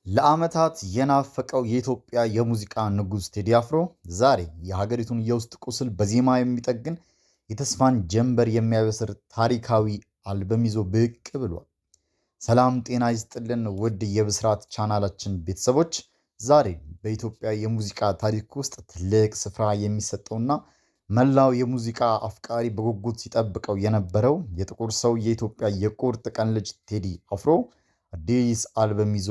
ለዓመታት የናፈቀው የኢትዮጵያ የሙዚቃ ንጉሥ ቴዲ አፍሮ ዛሬ የሀገሪቱን የውስጥ ቁስል በዜማ የሚጠግን የተስፋን ጀንበር የሚያበስር ታሪካዊ አልበም ይዞ ብቅ ብሏል። ሰላም ጤና ይስጥልን ውድ የብስራት ቻናላችን ቤተሰቦች፣ ዛሬ በኢትዮጵያ የሙዚቃ ታሪክ ውስጥ ትልቅ ስፍራ የሚሰጠውና መላው የሙዚቃ አፍቃሪ በጉጉት ሲጠብቀው የነበረው የጥቁር ሰው የኢትዮጵያ የቁርጥ ቀን ልጅ ቴዲ አፍሮ አዲስ አልበም ይዞ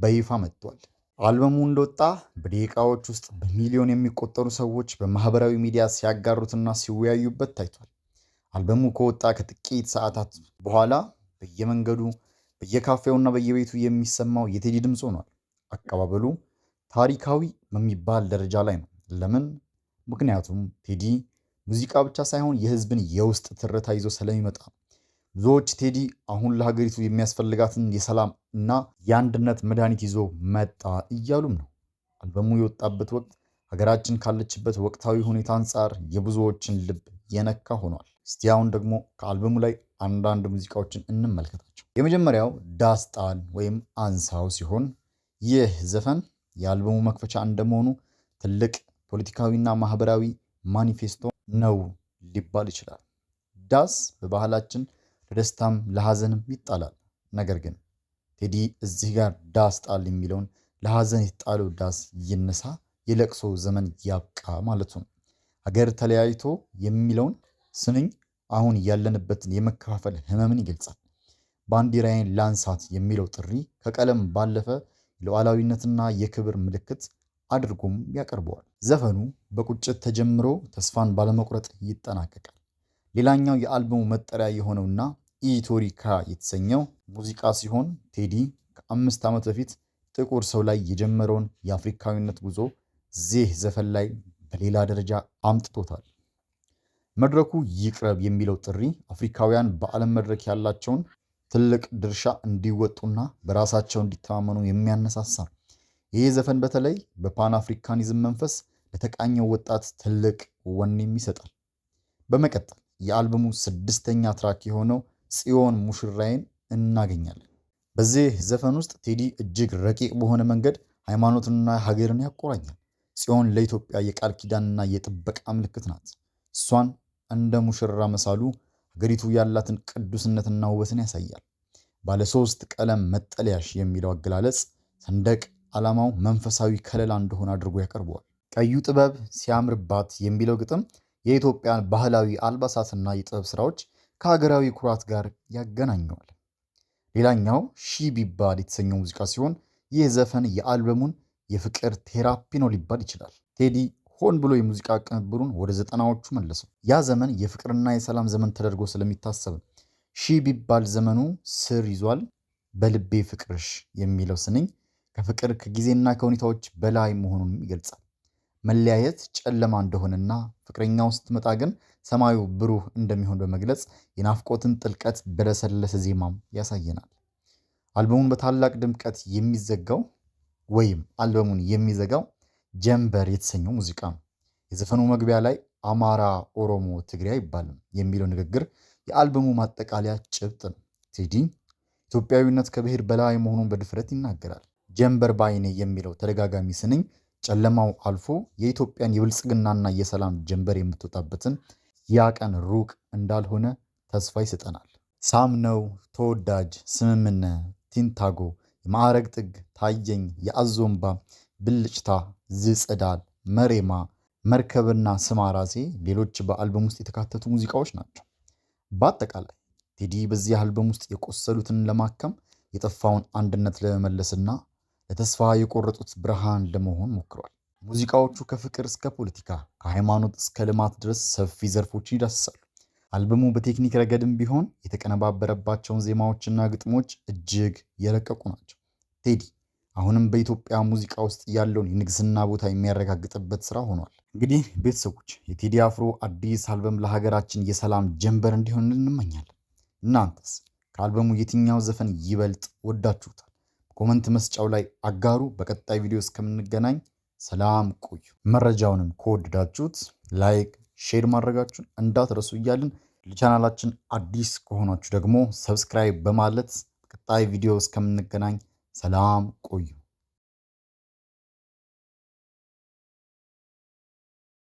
በይፋ መጥቷል። አልበሙ እንደወጣ በደቂቃዎች ውስጥ በሚሊዮን የሚቆጠሩ ሰዎች በማህበራዊ ሚዲያ ሲያጋሩትና ሲወያዩበት ታይቷል። አልበሙ ከወጣ ከጥቂት ሰዓታት በኋላ በየመንገዱ በየካፌውና በየቤቱ የሚሰማው የቴዲ ድምፅ ሆኗል። አቀባበሉ ታሪካዊ በሚባል ደረጃ ላይ ነው። ለምን? ምክንያቱም ቴዲ ሙዚቃ ብቻ ሳይሆን የህዝብን የውስጥ ትርታ ይዞ ስለሚመጣ። ብዙዎች ቴዲ አሁን ለሀገሪቱ የሚያስፈልጋትን የሰላም እና የአንድነት መድኃኒት ይዞ መጣ እያሉም ነው። አልበሙ የወጣበት ወቅት ሀገራችን ካለችበት ወቅታዊ ሁኔታ አንጻር የብዙዎችን ልብ የነካ ሆኗል። እስቲ አሁን ደግሞ ከአልበሙ ላይ አንዳንድ ሙዚቃዎችን እንመልከታቸው። የመጀመሪያው ዳስ ጣል ወይም አንሳው ሲሆን ይህ ዘፈን የአልበሙ መክፈቻ እንደመሆኑ ትልቅ ፖለቲካዊና ማህበራዊ ማኒፌስቶ ነው ሊባል ይችላል። ዳስ በባህላችን ለደስታም ለሐዘንም ይጣላል። ነገር ግን ቴዲ እዚህ ጋር ዳስ ጣል የሚለውን ለሐዘን የተጣለው ዳስ ይነሳ፣ የለቅሶ ዘመን ያብቃ ማለቱ ነው። ሀገር ተለያይቶ የሚለውን ስንኝ አሁን ያለንበትን የመከፋፈል ህመምን ይገልጻል። ባንዲራዬን ላንሳት የሚለው ጥሪ ከቀለም ባለፈ ሉዓላዊነትና የክብር ምልክት አድርጎም ያቀርበዋል። ዘፈኑ በቁጭት ተጀምሮ ተስፋን ባለመቁረጥ ይጠናቀቃል። ሌላኛው የአልበሙ መጠሪያ የሆነውና ኢቶሪካ የተሰኘው ሙዚቃ ሲሆን ቴዲ ከ5 ዓመት በፊት ጥቁር ሰው ላይ የጀመረውን የአፍሪካዊነት ጉዞ ዚህ ዘፈን ላይ በሌላ ደረጃ አምጥቶታል። መድረኩ ይቅረብ የሚለው ጥሪ አፍሪካውያን በዓለም መድረክ ያላቸውን ትልቅ ድርሻ እንዲወጡና በራሳቸው እንዲተማመኑ የሚያነሳሳ። ይህ ዘፈን በተለይ በፓን አፍሪካኒዝም መንፈስ ለተቃኘው ወጣት ትልቅ ወኔም ይሰጣል። በመቀጠል የአልበሙ 6ኛ ትራክ የሆነው ጽዮን ሙሽራዬን እናገኛለን። በዚህ ዘፈን ውስጥ ቴዲ እጅግ ረቂቅ በሆነ መንገድ ሃይማኖትንና ሀገርን ያቆራኛል። ጽዮን ለኢትዮጵያ የቃል ኪዳንና የጥበቃ ምልክት ናት። እሷን እንደ ሙሽራ መሳሉ ሀገሪቱ ያላትን ቅዱስነትና ውበትን ያሳያል። ባለ 3 ቀለም መጠለያሽ የሚለው አገላለጽ ሰንደቅ ዓላማው መንፈሳዊ ከለላ እንደሆነ አድርጎ ያቀርበዋል። ቀዩ ጥበብ ሲያምርባት የሚለው ግጥም የኢትዮጵያን ባህላዊ አልባሳትና የጥበብ ስራዎች ከሀገራዊ ኩራት ጋር ያገናኘዋል። ሌላኛው ሺ ቢባል የተሰኘው ሙዚቃ ሲሆን ይህ ዘፈን የአልበሙን የፍቅር ቴራፒ ነው ሊባል ይችላል። ቴዲ ሆን ብሎ የሙዚቃ ቅንብሩን ወደ 90ዎቹ መለሰው። ያ ዘመን የፍቅርና የሰላም ዘመን ተደርጎ ስለሚታሰብ ሺ ቢባል ዘመኑ ስር ይዟል። በልቤ ፍቅርሽ የሚለው ስንኝ ከፍቅር ከጊዜና ከሁኔታዎች በላይ መሆኑን ይገልጻል። መለያየት ጨለማ እንደሆነና ፍቅረኛው ስትመጣ ግን ሰማዩ ብሩህ እንደሚሆን በመግለጽ የናፍቆትን ጥልቀት በለሰለሰ ዜማም ያሳየናል። አልበሙን በታላቅ ድምቀት የሚዘጋው ወይም አልበሙን የሚዘጋው ጀንበር የተሰኘው ሙዚቃ ነው። የዘፈኑ መግቢያ ላይ አማራ፣ ኦሮሞ፣ ትግሬ አይባልም የሚለው ንግግር የአልበሙ ማጠቃለያ ጭብጥ ነው። ቴዲ ኢትዮጵያዊነት ከብሔር በላይ መሆኑን በድፍረት ይናገራል። ጀንበር ባይኔ የሚለው ተደጋጋሚ ስንኝ ጨለማው አልፎ የኢትዮጵያን የብልጽግናና የሰላም ጀንበር የምትወጣበትን ያ ቀን ሩቅ እንዳልሆነ ተስፋ ይሰጠናል። ሳምነው፣ ተወዳጅ፣ ስምምነት፣ ቲንታጎ፣ የማዕረግ ጥግ፣ ታየኝ፣ የአዞምባ፣ ብልጭታ፣ ዝጸዳል፣ መሬማ፣ መርከብና ስማ ራሴ ሌሎች በአልበም ውስጥ የተካተቱ ሙዚቃዎች ናቸው። በአጠቃላይ ቴዲ በዚህ አልበም ውስጥ የቆሰሉትን ለማከም የጠፋውን አንድነት ለመመለስና ለተስፋ የቆረጡት ብርሃን ለመሆን ሞክሯል። ሙዚቃዎቹ ከፍቅር እስከ ፖለቲካ፣ ከሃይማኖት እስከ ልማት ድረስ ሰፊ ዘርፎችን ይዳስሳሉ። አልበሙ በቴክኒክ ረገድም ቢሆን የተቀነባበረባቸውን ዜማዎችና ግጥሞች እጅግ የረቀቁ ናቸው። ቴዲ አሁንም በኢትዮጵያ ሙዚቃ ውስጥ ያለውን የንግስና ቦታ የሚያረጋግጥበት ስራ ሆኗል። እንግዲህ ቤተሰቦች የቴዲ አፍሮ አዲስ አልበም ለሀገራችን የሰላም ጀንበር እንዲሆን እንመኛለን። እናንተስ ከአልበሙ የትኛው ዘፈን ይበልጥ ወዳችሁታል? ኮመንት መስጫው ላይ አጋሩ። በቀጣይ ቪዲዮ እስከምንገናኝ ሰላም ቆዩ። መረጃውንም ከወደዳችሁት ላይክ፣ ሼር ማድረጋችሁን እንዳትረሱ እያልን ለቻናላችን አዲስ ከሆናችሁ ደግሞ ሰብስክራይብ በማለት ቀጣይ ቪዲዮ እስከምንገናኝ ሰላም ቆዩ።